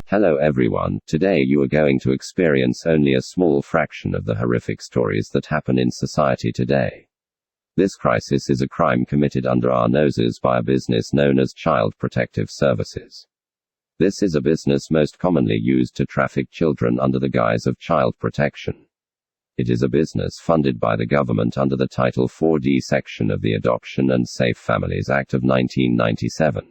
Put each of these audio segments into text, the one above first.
Hello everyone, today you are going to experience only a small fraction of the horrific stories that happen in society today. This crisis is a crime committed under our noses by a business known as Child Protective Services. This is a business most commonly used to traffic children under the guise of child protection. It is a business funded by the government under the Title 4D section of the Adoption and Safe Families Act of 1997.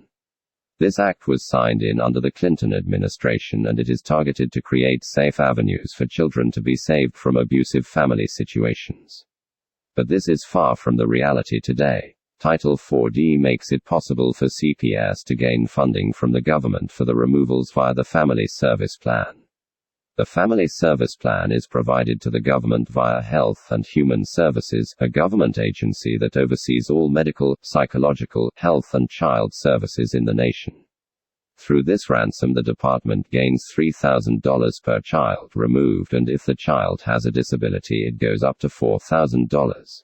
This act was signed in under the Clinton administration, and it is targeted to create safe avenues for children to be saved from abusive family situations. But this is far from the reality today. Title 4D makes it possible for CPS to gain funding from the government for the removals via the Family Service Plan. The Family Service Plan is provided to the government via Health and Human Services, a government agency that oversees all medical, psychological, health and child services in the nation. Through this ransom, the department gains $3,000 per child removed, and if the child has a disability, it goes up to $4,000.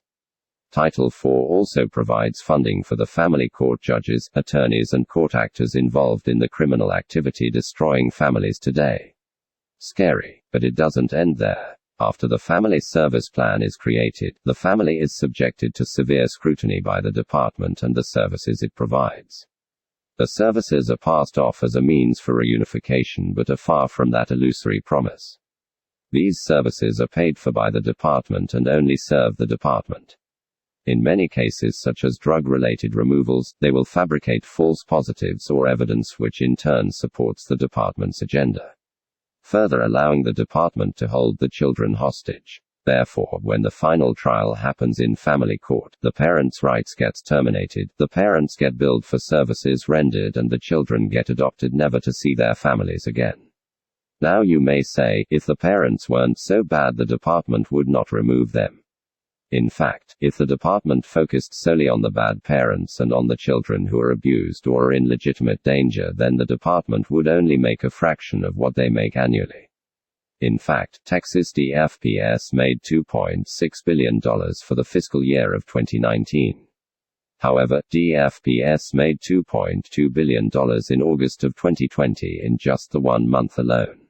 Title 4 also provides funding for the family court judges, attorneys and court actors involved in the criminal activity destroying families today. Scary, but it doesn't end there. After the Family Service Plan is created, the family is subjected to severe scrutiny by the department and the services it provides. The services are passed off as a means for reunification, but are far from that illusory promise. These services are paid for by the department and only serve the department. In many cases, such as drug-related removals, they will fabricate false positives or evidence which in turn supports the department's agenda, further allowing the department to hold the children hostage. Therefore, when the final trial happens in family court, the parents' rights gets terminated, the parents get billed for services rendered, and the children get adopted never to see their families again. Now you may say, if the parents weren't so bad, the department would not remove them. In fact, if the department focused solely on the bad parents and on the children who are abused or are in legitimate danger, then the department would only make a fraction of what they make annually. In fact, Texas DFPS made $2.6 billion for the fiscal year of 2019. However, DFPS made $2.2 billion in August of 2020 in just the 1 month alone.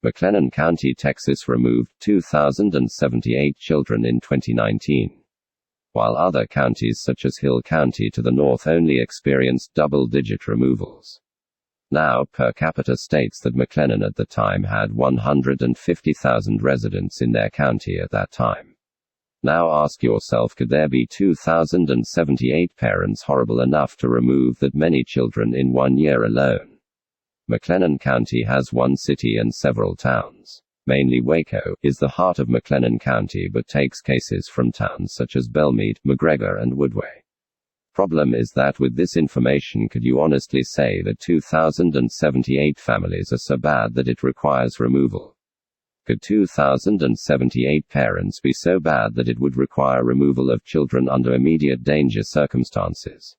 McLennan County, Texas removed 2,078 children in 2019, while other counties such as Hill County to the north only experienced double-digit removals. Now, per capita states that McLennan at the time had 150,000 residents in their county at that time. Now ask yourself, could there be 2,078 parents horrible enough to remove that many children in 1 year alone? McLennan County has one city and several towns. Mainly Waco is the heart of McLennan County, but takes cases from towns such as Belmead, McGregor and Woodway. Problem is that with this information, could you honestly say that 2,078 families are so bad that it requires removal? Could 2,078 parents be so bad that it would require removal of children under immediate danger circumstances?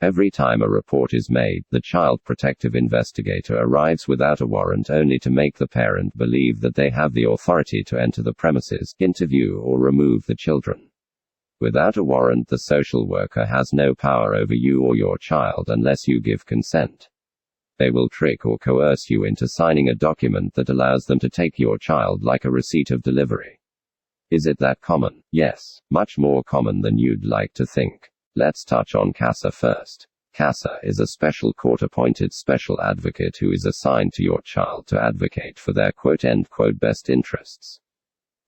Every time a report is made, the child protective investigator arrives without a warrant, only to make the parent believe that they have the authority to enter the premises, interview or remove the children. Without a warrant, the social worker has no power over you or your child unless you give consent. They will trick or coerce you into signing a document that allows them to take your child like a receipt of delivery. Is it that common? Yes, much more common than you'd like to think. Let's touch on CASA first. CASA is a special court-appointed special advocate who is assigned to your child to advocate for their quote-unquote best interests.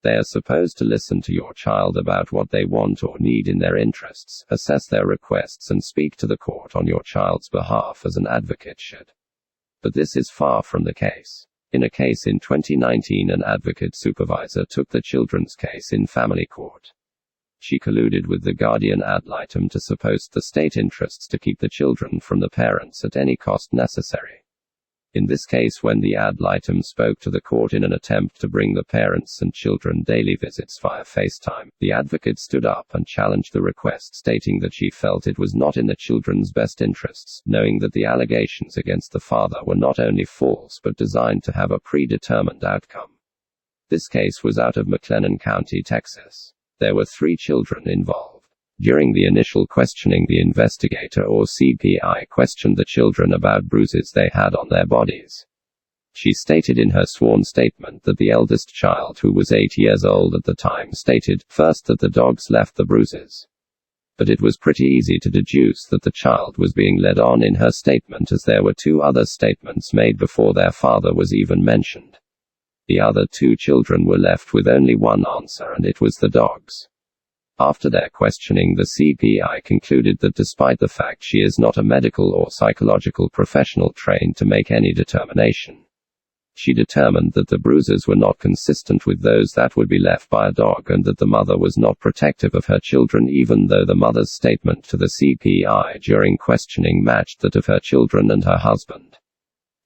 They are supposed to listen to your child about what they want or need in their interests, assess their requests and speak to the court on your child's behalf as an advocate should. But this is far from the case. In a case in 2019, an advocate supervisor took the children's case in family court. She colluded with the guardian ad litem to suppose the state interests to keep the children from the parents at any cost necessary. In this case, when the ad litem spoke to the court in an attempt to bring the parents and children daily visits via FaceTime, the advocate stood up and challenged the request, stating that she felt it was not in the children's best interests, knowing that the allegations against the father were not only false but designed to have a predetermined outcome. This case was out of McLennan County, Texas. There were 3 children involved. During the initial questioning, the investigator or CPI questioned the children about bruises they had on their bodies. She stated in her sworn statement that the eldest child, who was 8 years old at the time, stated, first, that the dogs left the bruises. But it was pretty easy to deduce that the child was being led on in her statement, as there were 2 other statements made before their father was even mentioned. The other 2 children were left with only one answer, and it was the dogs. After their questioning, the CPI concluded that despite the fact she is not a medical or psychological professional trained to make any determination, she determined that the bruises were not consistent with those that would be left by a dog, and that the mother was not protective of her children, even though the mother's statement to the CPI during questioning matched that of her children and her husband.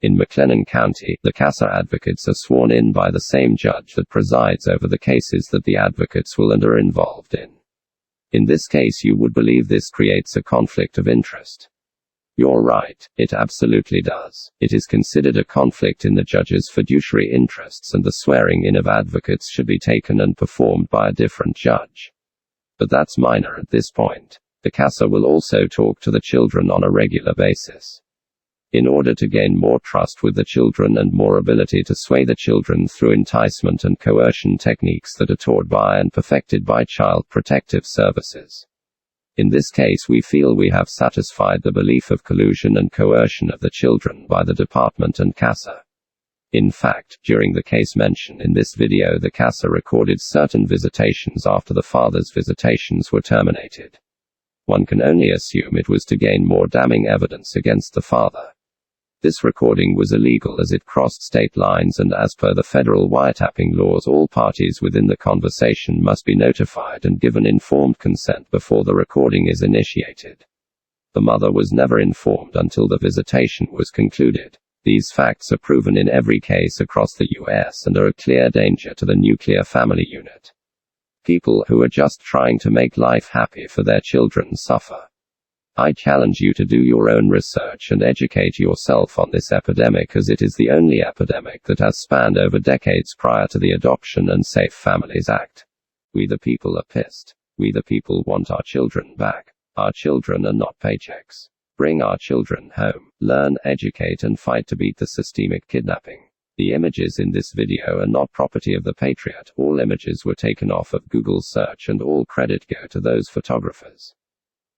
In McLennan County, the CASA advocates are sworn in by the same judge that presides over the cases that the advocates will and are involved in. In this case, you would believe this creates a conflict of interest. You're right, it absolutely does. It is considered a conflict in the judge's fiduciary interests, and the swearing in of advocates should be taken and performed by a different judge. But that's minor at this point. The CASA will also talk to the children on a regular basis. In order to gain more trust with the children and more ability to sway the children through enticement and coercion techniques that are taught by and perfected by Child Protective Services. In this case, we feel we have satisfied the belief of collusion and coercion of the children by the department and CASA. In fact, during the case mentioned in this video, the CASA recorded certain visitations after the father's visitations were terminated. One can only assume it was to gain more damning evidence against the father. This recording was illegal as it crossed state lines, and as per the federal wiretapping laws, all parties within the conversation must be notified and given informed consent before the recording is initiated. The mother was never informed until the visitation was concluded. These facts are proven in every case across the US and are a clear danger to the nuclear family unit. People who are just trying to make life happy for their children suffer. I challenge you to do your own research and educate yourself on this epidemic, as it is the only epidemic that has spanned over decades prior to the Adoption and Safe Families Act. We the people are pissed. We the people want our children back. Our children are not paychecks. Bring our children home. Learn, educate, and fight to beat the systemic kidnapping. The images in this video are not property of the Patriot. All images were taken off of Google search, and all credit go to those photographers.